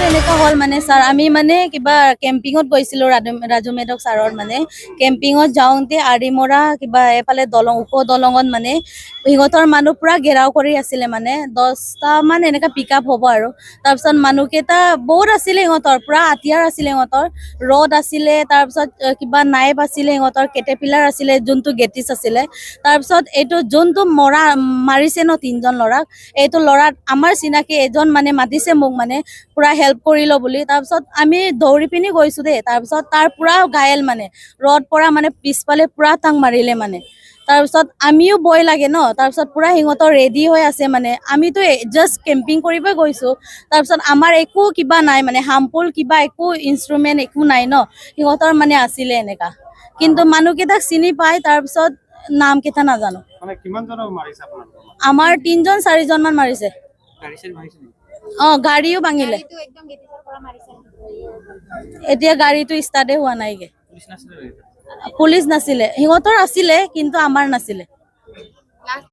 এনেকা হল মানে স্যাৰ আমি মানে কিবা কেম্পিংত গৈছিলো ৰাজু মেধক স্যাৰৰ মানে কেম্পিংত যাওঁতে আৰিমৰা কিবা এফালে দলং উপ দলঙত মানে সিহঁতৰ মানুহ পুৰা ঘেৰাও কৰি আছিলে মানে 10টা মান এনেকা পিকআপ হ'ব আৰু তাৰপিছত মানুহকেইটা বহুত আছিলে সিহঁতৰ পুৰা আতিয়াৰ আছিলে সিহঁতৰ ৰড আছিলে তাৰপিছত কিবা নাইফ আছিলে সিহঁতৰ কেটেপিলাৰ আছিলে যোনটো গেটিছ আছিলে তাৰপিছত এইটো যোনটো মাৰিছে ন 3জন ল'ৰাক এইটো ল'ৰাত আমাৰ চিনাকি এজন মানে মাতিছে মোক মানে পুৰা হেল্প কৰিলো বুলি তাৰপিছত আমি দৌৰি পিনি গৈছো দেই তাৰপিছত তাৰ পুৰা ঘায়েল মানে ৰড পৰা মানে পিছফালে পুৰা টাং মাৰিলে মানে তাৰপিছত আমিও ভয় লাগে ন তাৰপিছত পুৰা সিহঁতৰ ৰেডি হৈ আছে মানে আমিতো জাষ্ট কেম্পিং কৰিবই গৈছো তাৰপিছত আমাৰ একো কিবা নাই মানে হাৰ্মফুল কিবা একো ইনষ্ট্ৰুমেণ্ট একো নাই ন সিহঁতৰ মানে আছিলে এনেকা কিন্তু মানুহকেইটাক চিনি পাই তাৰপিছত নাম কেইটা নাজানো মানে কিমান জনক মাৰিছে আপোনালোকৰ আমাৰ 3জন 4জন মান মাৰিছে গাড়ীও ভাঙিলে এতিয়া গাড়ীটো ষ্টাৰ্টে হোৱা নাইগে পুলিচ নাছিলে সিহঁতৰ আছিলে কিন্তু আমাৰ নাছিলে